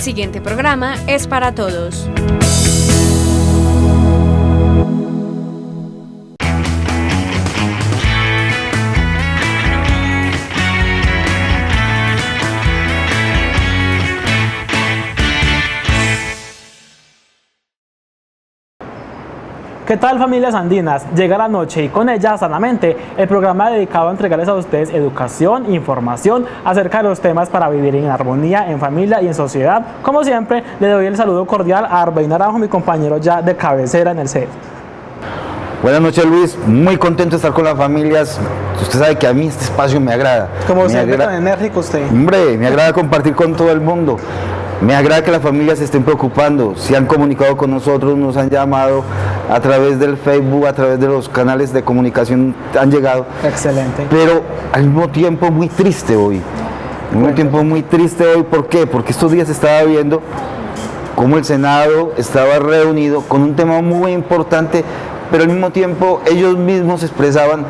siguiente programa es para todos. ¿Qué tal, familias andinas? Llega la noche y con ella Sanamente, el programa dedicado a entregarles a ustedes educación, información acerca de los temas para vivir en armonía, en familia y en sociedad. Como siempre, le doy el saludo cordial a Arbey Naranjo, mi compañero ya de cabecera en el set. Buenas noches, Luis, muy contento de estar con las familias. Usted sabe que a mí este espacio me agrada. Como siempre, tan enérgico usted. Hombre, me agrada compartir con todo el mundo. Me agrada que las familias se estén preocupando, se han comunicado con nosotros, nos han llamado a través del Facebook, a través de los canales de comunicación han llegado. Excelente. Pero al mismo tiempo muy triste hoy. ¿Por qué? Porque estos días estaba viendo cómo el Senado estaba reunido con un tema muy importante, pero al mismo tiempo ellos mismos expresaban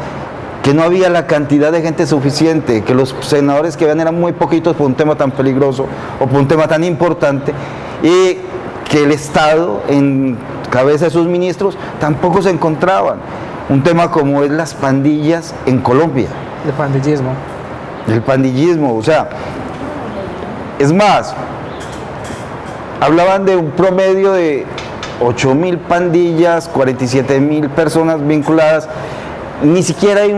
que no había la cantidad de gente suficiente, que los senadores que habían eran muy poquitos por un tema tan peligroso o por un tema tan importante, y que el Estado en cabeza de sus ministros tampoco se encontraban. Un tema como es las pandillas en Colombia. El pandillismo. El pandillismo, o sea, es más, hablaban de un promedio de 8.000 pandillas, 47.000 personas vinculadas. Ni siquiera hay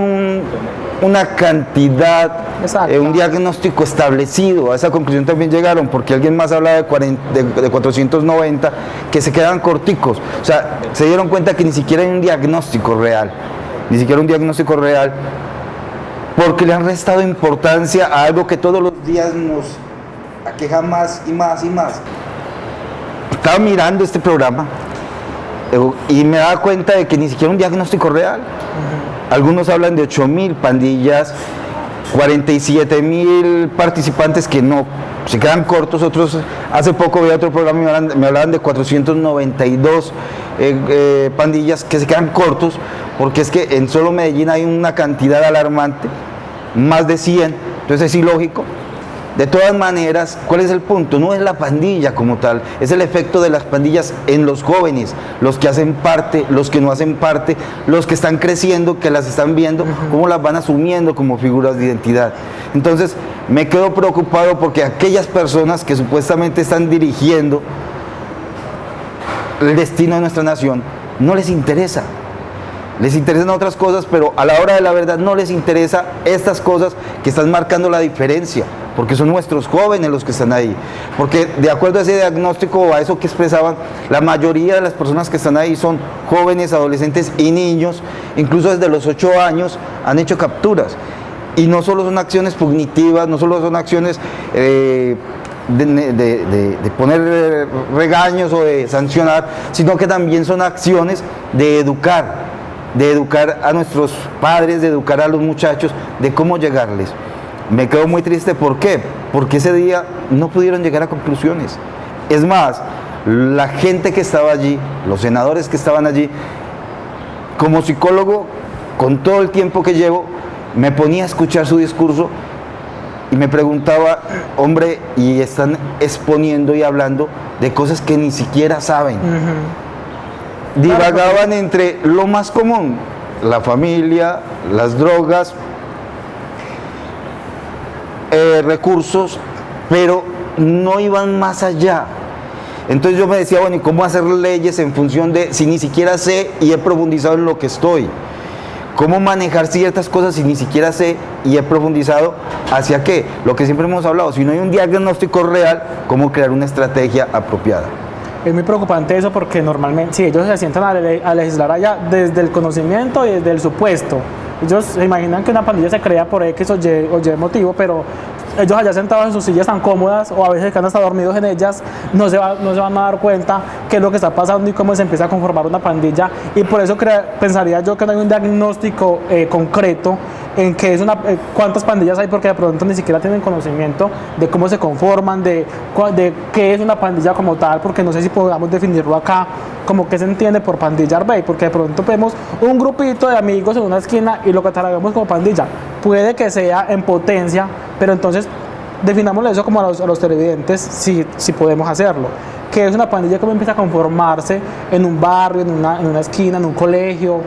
una cantidad, un diagnóstico establecido. A esa conclusión también llegaron, porque alguien más hablaba de 490 que se quedan corticos. O sea, se dieron cuenta que ni siquiera hay un diagnóstico real, porque le han restado importancia a algo que todos los días nos aqueja más y más y más. Estaba mirando este programa y me daba cuenta de que ni siquiera un diagnóstico real. Algunos hablan de 8.000 pandillas, 47.000 participantes que no, se quedan cortos. Otros, hace poco vi otro programa y me hablaban de 492 pandillas que se quedan cortos, porque es que en solo Medellín hay una cantidad alarmante, más de 100, entonces es ilógico. De todas maneras, ¿cuál es el punto? No es la pandilla como tal, es el efecto de las pandillas en los jóvenes, los que hacen parte, los que no hacen parte, los que están creciendo, que las están viendo, cómo las van asumiendo como figuras de identidad. Entonces, me quedo preocupado porque aquellas personas que supuestamente están dirigiendo el destino de nuestra nación, no les interesa. Les interesan otras cosas, pero a la hora de la verdad no les interesa estas cosas que están marcando la diferencia, porque son nuestros jóvenes los que están ahí. Porque de acuerdo a ese diagnóstico o a eso que expresaban, la mayoría de las personas que están ahí son jóvenes, adolescentes y niños, incluso desde los 8 años han hecho capturas. Y no solo son acciones punitivas, no solo son acciones de poner regaños o de sancionar, sino que también son acciones de educar a nuestros padres, de educar a los muchachos, de cómo llegarles. Me quedo muy triste, ¿por qué? Porque ese día no pudieron llegar a conclusiones. Es más, la gente que estaba allí, los senadores que estaban allí, como psicólogo, con todo el tiempo que llevo, me ponía a escuchar su discurso y me preguntaba, hombre, y están exponiendo y hablando de cosas que ni siquiera saben. Divagaban entre lo más común, la familia, las drogas, recursos, pero no iban más allá. Entonces yo me decía, bueno, ¿y cómo hacer leyes en función de si ni siquiera sé y he profundizado en lo que estoy? ¿Cómo manejar ciertas cosas si ni siquiera sé y he profundizado hacia qué? Lo que siempre hemos hablado, si no hay un diagnóstico real, ¿cómo crear una estrategia apropiada? Es muy preocupante eso, porque normalmente, si ellos se sientan a legislar allá desde el conocimiento y desde el supuesto, ellos se imaginan que una pandilla se crea por X o Y motivo, pero ellos allá sentados en sus sillas tan cómodas, o a veces que han hasta dormidos en ellas, no se van a dar cuenta qué es lo que está pasando y cómo se empieza a conformar una pandilla. Y por eso pensaría yo que no hay un diagnóstico concreto en qué es cuántas pandillas hay, porque de pronto ni siquiera tienen conocimiento de cómo se conforman, de qué es una pandilla como tal, porque no sé si podamos definirlo acá, como qué se entiende por pandilla, Arbey, porque de pronto vemos un grupito de amigos en una esquina y lo catalogamos como pandilla. Puede que sea en potencia, pero entonces definámosle eso como a los televidentes, si podemos hacerlo. Que es una pandilla que empieza a conformarse en un barrio, en una esquina, en un colegio,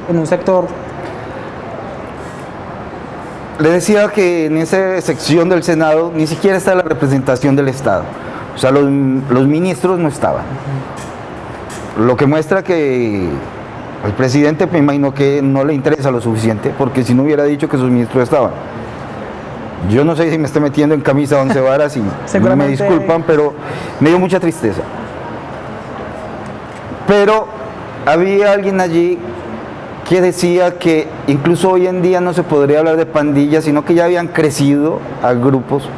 en un sector. Le decía que en esa sección del Senado ni siquiera está la representación del Estado. O sea, los ministros no estaban. Lo que muestra que al presidente me imagino que no le interesa lo suficiente, porque si no hubiera dicho que sus ministros estaban. Yo no sé si me estoy metiendo en camisa 11 varas y me disculpan, pero me dio mucha tristeza. Pero había alguien allí que decía que incluso hoy en día no se podría hablar de pandillas, sino que ya habían crecido a grupos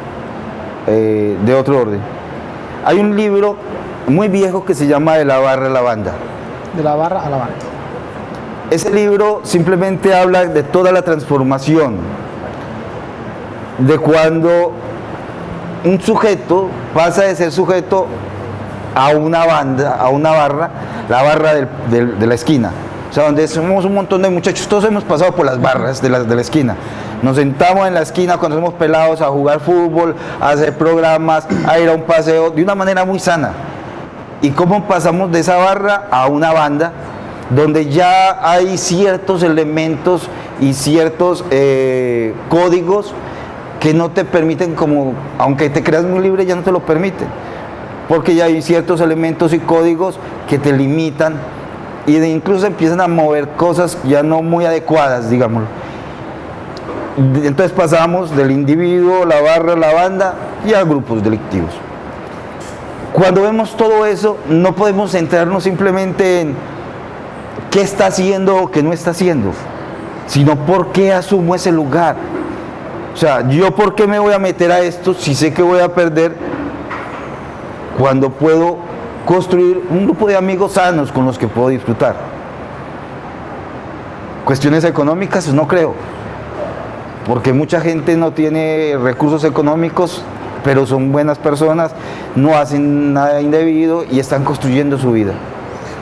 de otro orden. Hay un libro muy viejo que se llama De la barra a la banda. De la barra a la banda. Ese libro simplemente habla de toda la transformación, de cuando un sujeto pasa de ser sujeto a una banda, a una barra, la barra de la esquina. O sea, donde somos un montón de muchachos, todos hemos pasado por las barras de la esquina. Nos sentamos en la esquina cuando somos pelados a jugar fútbol, a hacer programas, a ir a un paseo, de una manera muy sana. ¿Y cómo pasamos de esa barra a una banda, donde ya hay ciertos elementos y ciertos códigos que no te permiten, como aunque te creas muy libre, ya no te lo permiten? Porque ya hay ciertos elementos y códigos que te limitan y incluso empiezan a mover cosas ya no muy adecuadas, digámoslo. Entonces pasamos del individuo, la barra, la banda y a grupos delictivos. Cuando vemos todo eso, no podemos centrarnos simplemente en qué está haciendo o qué no está haciendo, sino por qué asumo ese lugar. O sea, yo por qué me voy a meter a esto si sé que voy a perder, cuando puedo construir un grupo de amigos sanos con los que puedo disfrutar. Cuestiones económicas, no creo, porque mucha gente no tiene recursos económicos, pero son buenas personas, no hacen nada indebido y están construyendo su vida.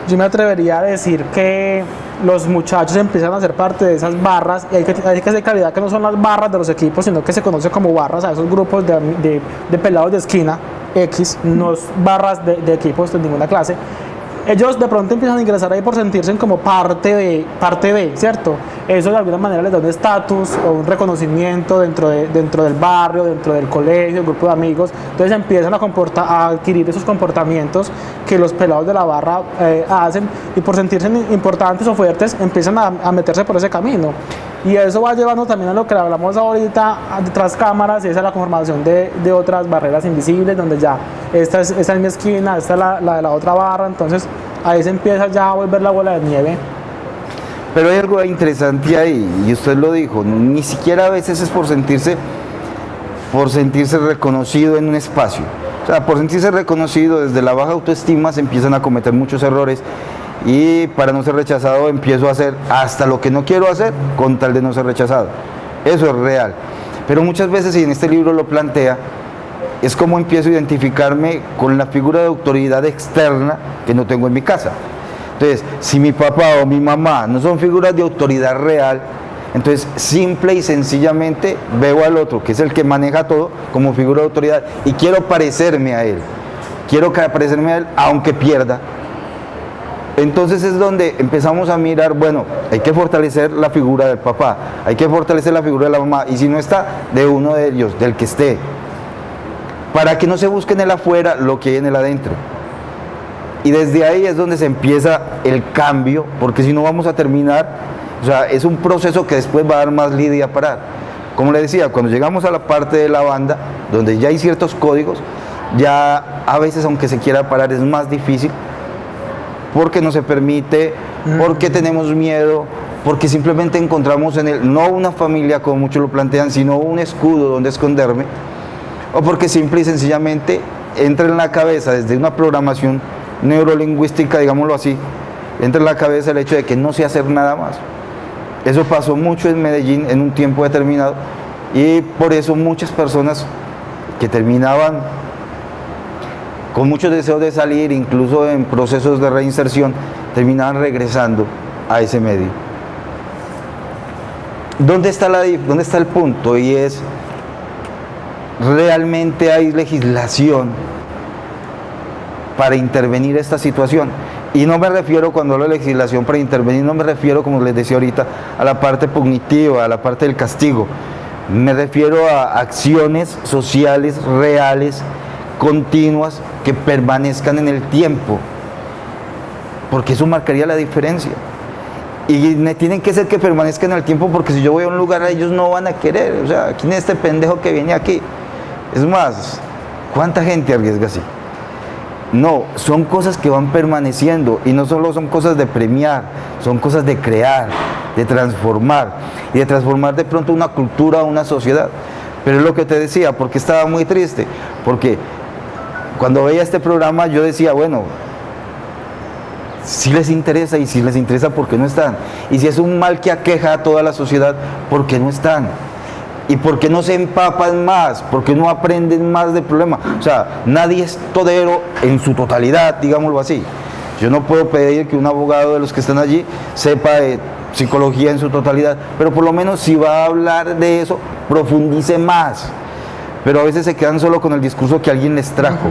Yo me atrevería a decir que los muchachos empiezan a ser parte de esas barras, y hay que hacer claridad que no son las barras de los equipos, sino que se conoce como barras a esos grupos de pelados de esquina X, no es barras de equipos de ninguna clase. Ellos de pronto empiezan a ingresar ahí por sentirse como parte de, ¿cierto? Eso de alguna manera les da un estatus o un reconocimiento dentro del barrio, dentro del colegio, el grupo de amigos. Entonces empiezan a adquirir esos comportamientos que los pelados de la barra hacen, y por sentirse importantes o fuertes empiezan a meterse por ese camino. Y eso va llevando también a lo que hablamos ahorita detrás cámaras, y esa es la conformación de otras barreras invisibles, donde ya esta es mi esquina, esta es la de la otra barra. Entonces ahí se empieza ya a volver la bola de nieve. Pero hay algo interesante ahí, y usted lo dijo, ni siquiera a veces es por sentirse reconocido en un espacio. O sea, por sentirse reconocido, desde la baja autoestima se empiezan a cometer muchos errores, y para no ser rechazado empiezo a hacer hasta lo que no quiero hacer con tal de no ser rechazado. Eso es real. Pero muchas veces, y en este libro lo plantea, es como empiezo a identificarme con la figura de autoridad externa que no tengo en mi casa. Entonces, si mi papá o mi mamá no son figuras de autoridad real, entonces simple y sencillamente veo al otro, que es el que maneja todo, como figura de autoridad, y quiero parecerme a él. Quiero parecerme a él aunque pierda. Entonces es donde empezamos a mirar, bueno, hay que fortalecer la figura del papá, hay que fortalecer la figura de la mamá, y si no está, de uno de ellos, del que esté, para que no se busque en el afuera lo que hay en el adentro. Y desde ahí es donde se empieza el cambio, porque si no vamos a terminar, o sea, es un proceso que después va a dar más lidia a parar. Como le decía, cuando llegamos a la parte de la banda, donde ya hay ciertos códigos, ya a veces, aunque se quiera parar, es más difícil, porque no se permite, porque tenemos miedo, porque simplemente encontramos en él no una familia como muchos lo plantean, sino un escudo donde esconderme, o porque simple y sencillamente entra en la cabeza desde una programación neurolingüística, digámoslo así, entra en la cabeza el hecho de que no sé hacer nada más. Eso pasó mucho en Medellín en un tiempo determinado, y por eso muchas personas que terminaban con muchos deseos de salir, incluso en procesos de reinserción, terminaban regresando a ese medio. ¿Dónde está el punto? Y es realmente hay legislación para intervenir esta situación. Y no me refiero, cuando hablo de legislación para intervenir, no me refiero, como les decía ahorita, a la parte punitiva, a la parte del castigo. Me refiero a acciones sociales reales, continuas, que permanezcan en el tiempo, porque eso marcaría la diferencia. Y tienen que ser que permanezcan en el tiempo, porque si yo voy a un lugar, ellos no van a querer. O sea, ¿quién es este pendejo que viene aquí? Es más, ¿cuánta gente arriesga así? No, son cosas que van permaneciendo, y no solo son cosas de premiar, son cosas de crear, de transformar, y de transformar de pronto una cultura, una sociedad. Pero es lo que te decía, porque estaba muy triste, porque cuando veía este programa yo decía, bueno, si les interesa, y si les interesa, ¿por qué no están? Y si es un mal que aqueja a toda la sociedad, ¿por qué no están? ¿Y por qué no se empapan más? ¿Por qué no aprenden más del problema? O sea, nadie es todero en su totalidad, digámoslo así. Yo no puedo pedir que un abogado de los que están allí sepa de psicología en su totalidad, pero por lo menos si va a hablar de eso, profundice más. Pero a veces se quedan solo con el discurso que alguien les trajo.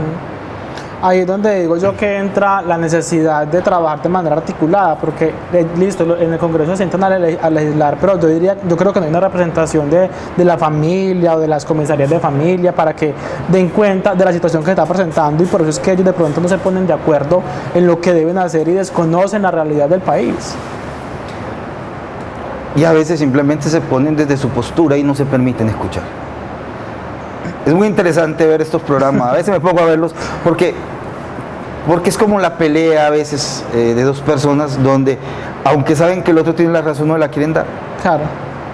Ahí es donde digo yo que entra la necesidad de trabajar de manera articulada, porque listo, en el Congreso se sientan a legislar, pero yo creo que no hay una representación de la familia o de las comisarías de familia para que den cuenta de la situación que se está presentando, y por eso es que ellos de pronto no se ponen de acuerdo en lo que deben hacer y desconocen la realidad del país. Y a veces simplemente se ponen desde su postura y no se permiten escuchar. Es muy interesante ver estos programas, a veces me pongo a verlos porque es como la pelea a veces de dos personas donde, aunque saben que el otro tiene la razón, no la quieren dar. Claro.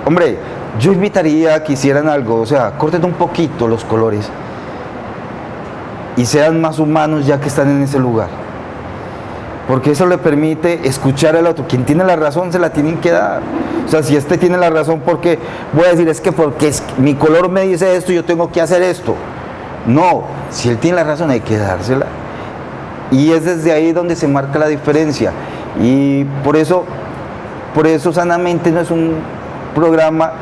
Hombre, yo invitaría a que hicieran algo, o sea, corten un poquito los colores y sean más humanos ya que están en ese lugar. Porque eso le permite escuchar al otro. Quien tiene la razón se la tienen que dar. O sea, si este tiene la razón, porque voy a decir, es que porque mi color me dice esto, yo tengo que hacer esto. No, si él tiene la razón hay que dársela. Y es desde ahí donde se marca la diferencia. Y por eso Sanamente no es un programa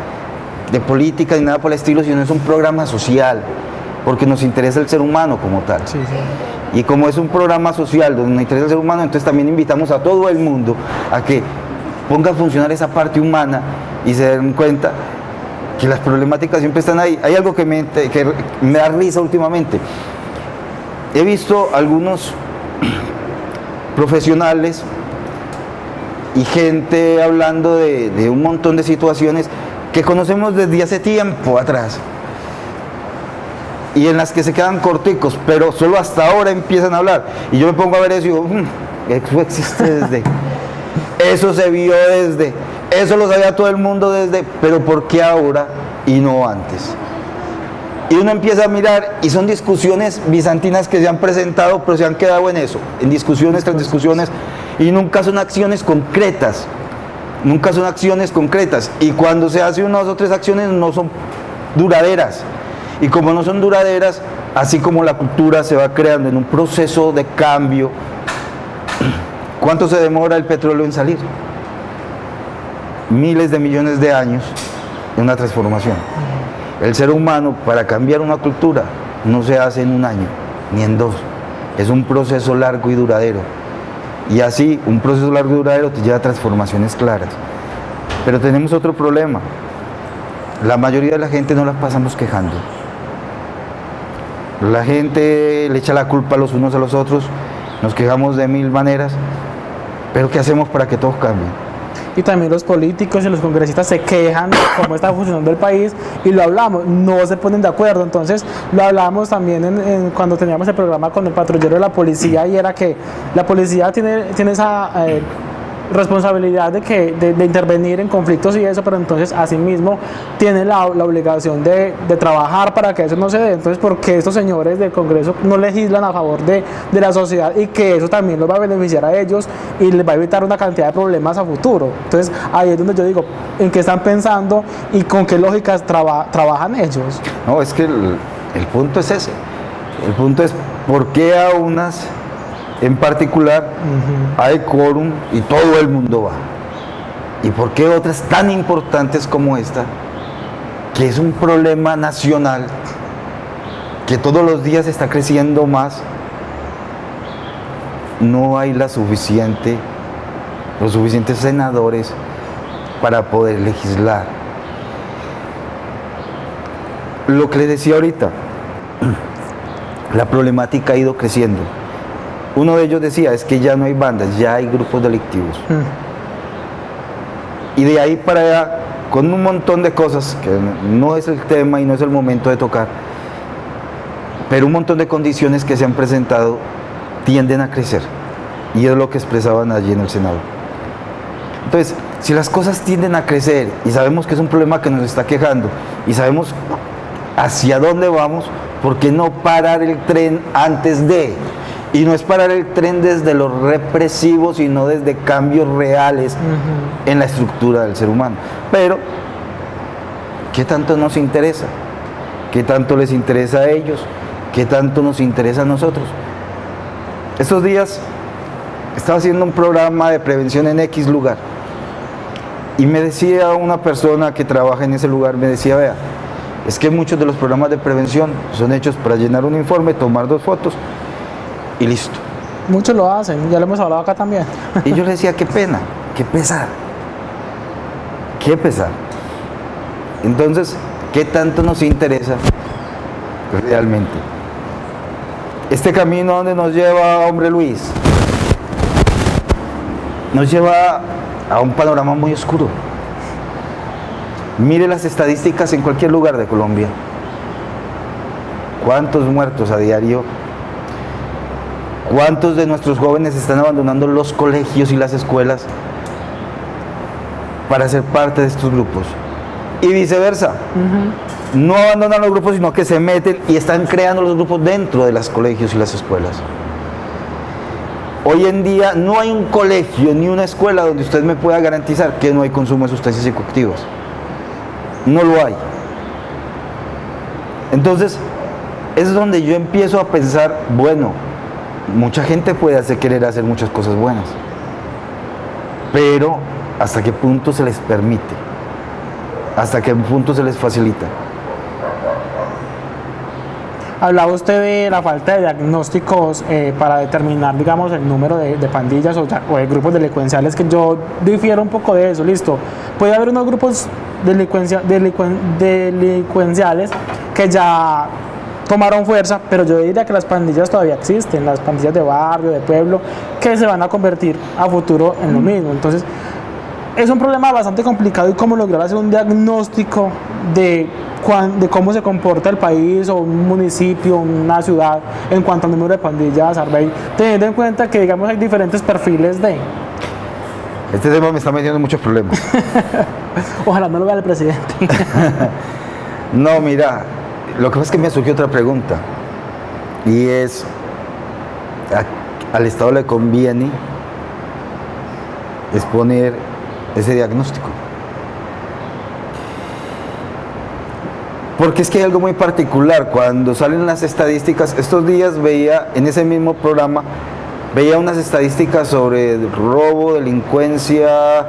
de política ni nada por el estilo, sino es un programa social, porque nos interesa el ser humano como tal. Sí, sí. Y como es un programa social donde nos interesa el ser humano, entonces también invitamos a todo el mundo a que ponga a funcionar esa parte humana y se den cuenta que las problemáticas siempre están ahí. Hay algo que me da risa últimamente. He visto algunos profesionales y gente hablando de un montón de situaciones que conocemos desde hace tiempo atrás, y en las que se quedan corticos, pero solo hasta ahora empiezan a hablar. Y yo me pongo a ver eso y digo, eso existe desde, eso se vio desde, eso lo sabía todo el mundo desde, pero ¿por qué ahora y no antes? Y uno empieza a mirar y son discusiones bizantinas que se han presentado, pero se han quedado en eso, en discusiones tras discusiones, y nunca son acciones concretas. Nunca son acciones concretas. Y cuando se hace unas o tres acciones no son duraderas. Y como no son duraderas, así como la cultura se va creando en un proceso de cambio. ¿Cuánto se demora el petróleo en salir? Miles de millones de años en una transformación. El ser humano, para cambiar una cultura, no se hace en un año, ni en dos. Es un proceso largo y duradero. Y así, un proceso largo y duradero te lleva a transformaciones claras. Pero tenemos otro problema. La mayoría de la gente no la pasamos quejando. La gente le echa la culpa los unos a los otros, nos quejamos de mil maneras, pero ¿qué hacemos para que todos cambien? Y también los políticos y los congresistas se quejan de cómo está funcionando el país, y lo hablamos, no se ponen de acuerdo. Entonces lo hablamos también cuando teníamos el programa con el patrullero de la policía, y era que la policía tiene esa responsabilidad de intervenir en conflictos y eso, pero entonces asimismo tiene la obligación de trabajar para que eso no se dé. Entonces, ¿por qué estos señores del Congreso no legislan a favor de la sociedad, y que eso también los va a beneficiar a ellos y les va a evitar una cantidad de problemas a futuro? Entonces ahí es donde yo digo, ¿en qué están pensando y con qué lógicas trabajan ellos? No, es que el punto es ese. El punto es por qué a unas en particular hay quórum y todo el mundo va, y por qué otras tan importantes como esta, que es un problema nacional, que todos los días está creciendo más, no hay los suficientes senadores para poder legislar. Lo que les decía ahorita, la problemática ha ido creciendo. Uno de ellos decía, es que ya no hay bandas, ya hay grupos delictivos. Y de ahí para allá, con un montón de cosas, que no es el tema y no es el momento de tocar, pero un montón de condiciones que se han presentado tienden a crecer. Y es lo que expresaban allí en el Senado. Entonces, si las cosas tienden a crecer y sabemos que es un problema que nos está quejando y sabemos hacia dónde vamos, ¿por qué no parar el tren antes de? Y no es parar el tren desde lo represivo, sino desde cambios reales en la estructura del ser humano. Pero, ¿qué tanto nos interesa? ¿Qué tanto les interesa a ellos? ¿Qué tanto nos interesa a nosotros? Estos días estaba haciendo un programa de prevención en X lugar y me decía una persona que trabaja en ese lugar, me decía, vea, es que muchos de los programas de prevención son hechos para llenar un informe, tomar 2 fotos y listo. Muchos lo hacen, ya lo hemos hablado acá también. Y yo le decía, qué pena, qué pesar, qué pesar. Entonces, ¿qué tanto nos interesa realmente? Este camino, ¿dónde nos lleva, hombre Luis? Nos lleva a un panorama muy oscuro. Mire las estadísticas en cualquier lugar de Colombia. ¿Cuántos muertos a diario? ¿Cuántos de nuestros jóvenes están abandonando los colegios y las escuelas para ser parte de estos grupos? Y viceversa. No abandonan los grupos, sino que se meten y están creando los grupos dentro de los colegios y las escuelas. Hoy en día no hay un colegio ni una escuela donde usted me pueda garantizar que no hay consumo de sustancias psicoactivas. No lo hay. Entonces, es donde yo empiezo a pensar, bueno, mucha gente puede querer hacer muchas cosas buenas, pero ¿hasta qué punto se les permite? ¿Hasta qué punto se les facilita? Hablaba usted de la falta de diagnósticos para determinar, digamos, el número de pandillas o de grupos delincuenciales, que yo difiero un poco de eso, listo. Puede haber unos grupos delincuenciales que ya tomaron fuerza, pero yo diría que las pandillas todavía existen, las pandillas de barrio, de pueblo, que se van a convertir a futuro en lo mismo. Entonces, es un problema bastante complicado y cómo lograr hacer un diagnóstico de cómo se comporta el país o un municipio, una ciudad en cuanto al número de pandillas, Arbey, teniendo en cuenta que, digamos, hay diferentes perfiles de... Este tema me está metiendo en muchos problemas. Ojalá no lo vea el presidente. No, mira, lo que pasa es que me surgió otra pregunta y es, ¿al Estado le conviene exponer ese diagnóstico? Porque es que hay algo muy particular, cuando salen las estadísticas, estos días veía en ese mismo programa, veía unas estadísticas sobre robo, delincuencia,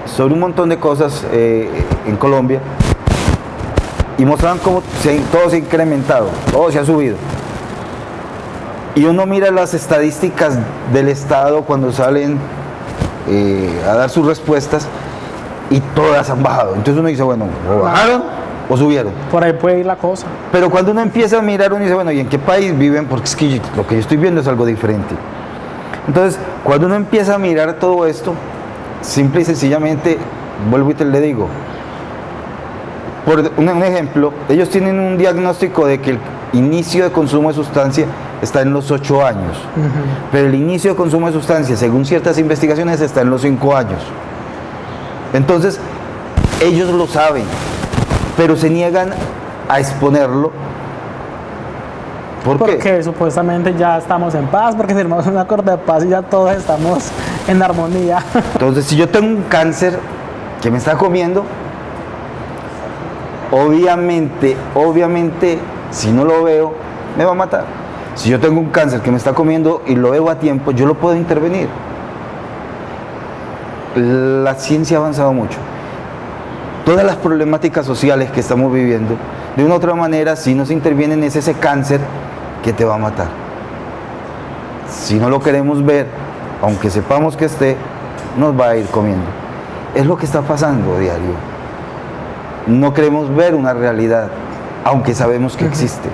sobre un montón de cosas en Colombia, y mostraban cómo todo se ha incrementado, todo se ha subido. Y uno mira las estadísticas del Estado cuando salen a dar sus respuestas y todas han bajado. Entonces uno dice, bueno, o bajaron o subieron. Por ahí puede ir la cosa. Pero cuando uno empieza a mirar, uno dice, bueno, ¿y en qué país viven? Porque es que lo que yo estoy viendo es algo diferente. Entonces, cuando uno empieza a mirar todo esto, simple y sencillamente, vuelvo y te le digo, por un ejemplo, ellos tienen un diagnóstico de que el inicio de consumo de sustancia está en los 8 años, pero el inicio de consumo de sustancia, según ciertas investigaciones, está en los 5 años. Entonces, ellos lo saben, pero se niegan a exponerlo. ¿Por qué? Porque supuestamente ya estamos en paz, porque firmamos un acuerdo de paz y ya todos estamos en armonía. Entonces, si yo tengo un cáncer que me está comiendo, obviamente, si no lo veo, me va a matar. Si yo tengo un cáncer que me está comiendo y lo veo a tiempo, yo lo puedo intervenir. La ciencia ha avanzado mucho. Todas las problemáticas sociales que estamos viviendo de una u otra manera, si no se interviene, es ese cáncer que te va a matar. Si no lo queremos ver, aunque sepamos que esté, nos va a ir comiendo. Es lo que está pasando a diario. No queremos ver una realidad, aunque sabemos que existe.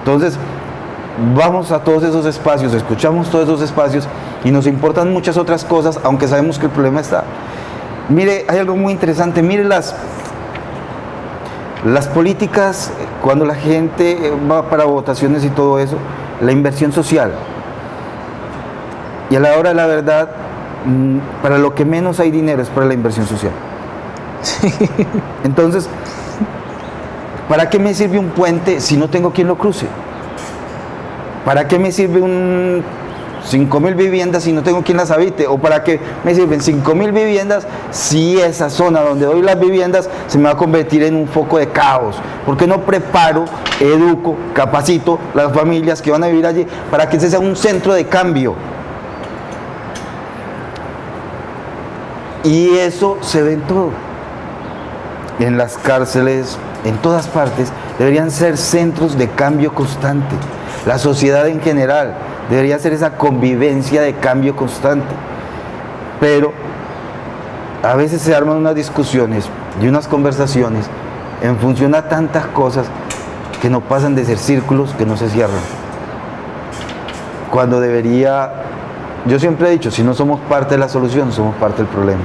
Entonces, vamos a todos esos espacios, escuchamos todos esos espacios y nos importan muchas otras cosas, aunque sabemos que el problema está. Mire, hay algo muy interesante, mire las políticas, cuando la gente va para votaciones y todo eso, la inversión social. Y a la hora de la verdad, para lo que menos hay dinero es para la inversión social. Entonces, ¿para qué me sirve un puente si no tengo quien lo cruce? ¿Para qué me sirve 5.000 viviendas si no tengo quien las habite? ¿O para qué me sirven 5.000 viviendas si esa zona donde doy las viviendas se me va a convertir en un foco de caos? ¿Por qué no preparo, educo, capacito las familias que van a vivir allí para que ese sea un centro de cambio? Y eso se ve en todo. En las cárceles, en todas partes, deberían ser centros de cambio constante. La sociedad en general debería ser esa convivencia de cambio constante. Pero a veces se arman unas discusiones y unas conversaciones en función a tantas cosas que no pasan de ser círculos que no se cierran. Cuando debería, yo siempre he dicho, si no somos parte de la solución, somos parte del problema.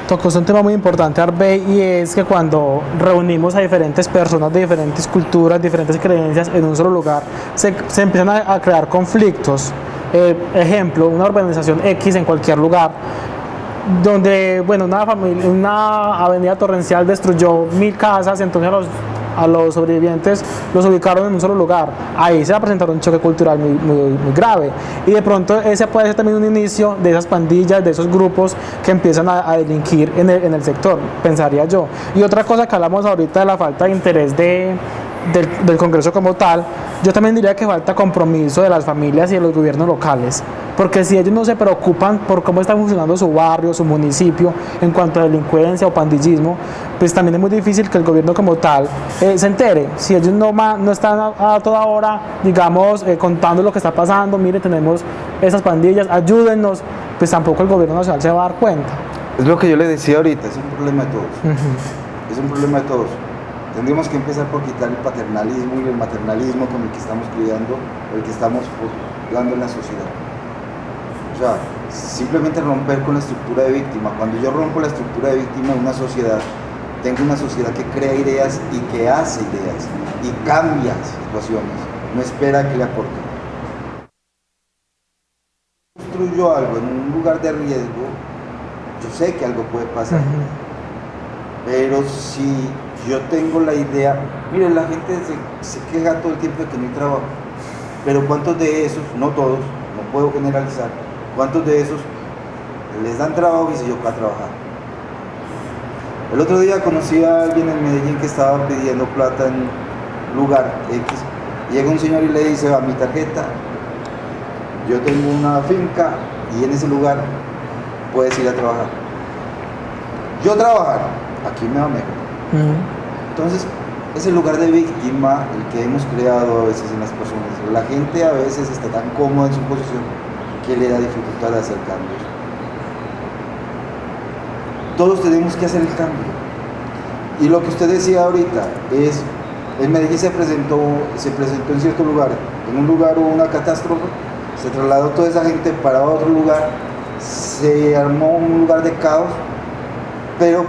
Tocó un tema muy importante, Arbey, y es que cuando reunimos a diferentes personas de diferentes culturas, diferentes creencias en un solo lugar, se empiezan a crear conflictos. Ejemplo, una urbanización X en cualquier lugar, donde, bueno, una avenida torrencial destruyó 1000 casas, entonces a los sobrevivientes los ubicaron en un solo lugar. Ahí se va a presentar un choque cultural muy grave, y de pronto ese puede ser también un inicio de esas pandillas, de esos grupos que empiezan a delinquir en el sector, pensaría yo. Y otra cosa que hablamos ahorita de la falta de interés del Congreso como tal, yo también diría que falta compromiso de las familias y de los gobiernos locales, porque si ellos no se preocupan por cómo está funcionando su barrio, su municipio en cuanto a delincuencia o pandillismo, pues también es muy difícil que el gobierno como tal se entere. Si ellos no están a toda hora, digamos, contando lo que está pasando, mire, tenemos esas pandillas, ayúdennos, pues tampoco el gobierno nacional se va a dar cuenta. Es lo que yo le decía ahorita, es un problema de todos. Es un problema de todos. Tendríamos que empezar por quitar el paternalismo y el maternalismo con el que estamos criando, el que estamos jugando en la sociedad. O sea, simplemente romper con la estructura de víctima. Cuando yo rompo la estructura de víctima en una sociedad, tengo una sociedad que crea ideas y que hace ideas y cambia situaciones, no espera que le aporte. Construyo algo en un lugar de riesgo, yo sé que algo puede pasar, pero si yo tengo la idea, miren, la gente se queja todo el tiempo de que no hay trabajo, pero ¿cuántos de esos, no todos, no puedo generalizar, cuántos de esos les dan trabajo y se yo para trabajar? El otro día conocí a alguien en Medellín que estaba pidiendo plata en lugar X. Llega un señor y le dice: a mi tarjeta, yo tengo una finca y en ese lugar puedes ir a trabajar. Yo trabajar, aquí me va mejor. Entonces, es el lugar de víctima el que hemos creado a veces en las personas. La gente a veces está tan cómoda en su posición que le da dificultad de hacer cambios. Todos tenemos que hacer el cambio. Y lo que usted decía ahorita es, en Medellín se presentó en cierto lugar, en un lugar hubo una catástrofe, se trasladó toda esa gente para otro lugar, se armó un lugar de caos, pero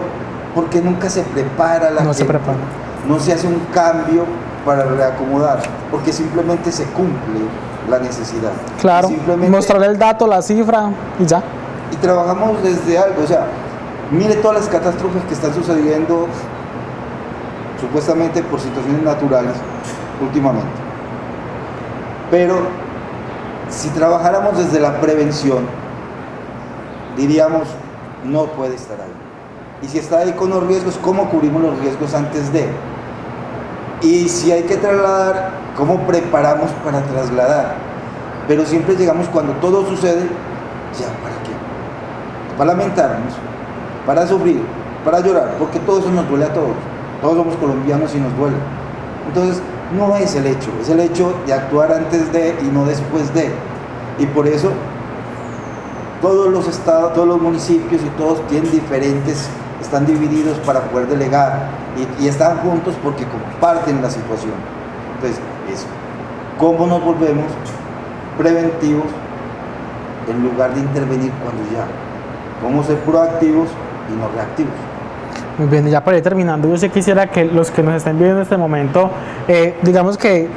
porque nunca se prepara la gente, se prepara. No se hace un cambio para reacomodar, porque simplemente se cumple la necesidad. Claro, mostrarle el dato, la cifra y ya. Y trabajamos desde algo, o sea, mire todas las catástrofes que están sucediendo supuestamente por situaciones naturales últimamente. Pero si trabajáramos desde la prevención, diríamos, no puede estar ahí. Y si está ahí con los riesgos, ¿cómo cubrimos los riesgos antes de? Y si hay que trasladar, ¿cómo preparamos para trasladar? Pero siempre llegamos cuando todo sucede, ¿ya para qué? Para lamentarnos, para sufrir, para llorar, porque todo eso nos duele a todos. Todos somos colombianos y nos duele. Entonces, no es el hecho de actuar antes de y no después de. Y por eso todos los estados, todos los municipios y todos tienen diferentes, están divididos para poder delegar y están juntos porque comparten la situación. Entonces, eso. ¿Cómo nos volvemos preventivos en lugar de intervenir cuando ya? ¿Cómo ser proactivos y no reactivos? Muy bien, y ya para ir terminando, yo sí quisiera que los que nos estén viendo en este momento, digamos que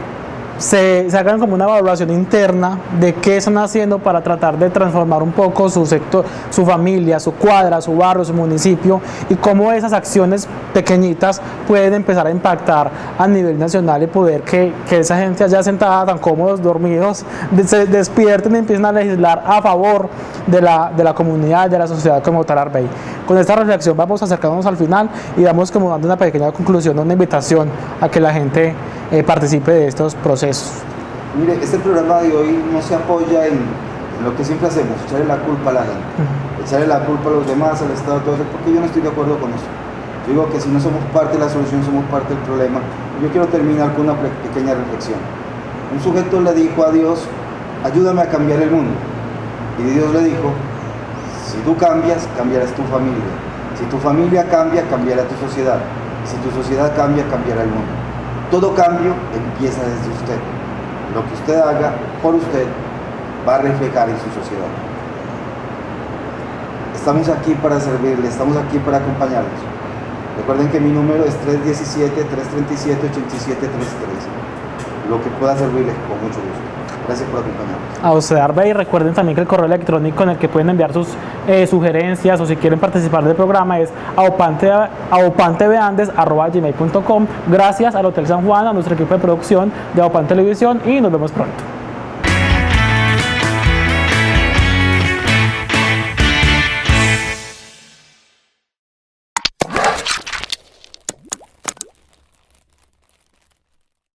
se hagan como una evaluación interna de qué están haciendo para tratar de transformar un poco su sector, su familia, su cuadra, su barrio, su municipio, y cómo esas acciones pequeñitas pueden empezar a impactar a nivel nacional y poder que esa gente allá sentada tan cómodos, dormidos, se despierten y empiecen a legislar a favor de la comunidad, de la sociedad como tal. Arbey. Con esta reflexión vamos acercándonos al final y vamos como dando una pequeña conclusión, una invitación a que la gente participe de estos procesos. Mire, este programa de hoy no se apoya en lo que siempre hacemos, echarle la culpa a la gente, echarle la culpa a los demás, al Estado, todo eso, porque yo no estoy de acuerdo con eso. Yo digo que si no somos parte de la solución, somos parte del problema. Yo quiero terminar con una pequeña reflexión. Un sujeto le dijo a Dios, ayúdame a cambiar el mundo. Y Dios le dijo, si tú cambias, cambiarás tu familia. Si tu familia cambia, cambiará tu sociedad. Si tu sociedad cambia, cambiará el mundo. Todo cambio empieza desde usted. Lo que usted haga por usted va a reflejar en su sociedad. Estamos aquí para servirle, estamos aquí para acompañarlos. Recuerden que mi número es 317-337-8733. Lo que pueda servirles, con mucho gusto. Gracias por acompañarnos. A usted, Arbey, y recuerden también que el correo electrónico en el que pueden enviar sus sugerencias o si quieren participar del programa es aopanteveandes@gmail.com. Gracias al Hotel San Juan, a nuestro equipo de producción de Aopan Televisión, y nos vemos pronto.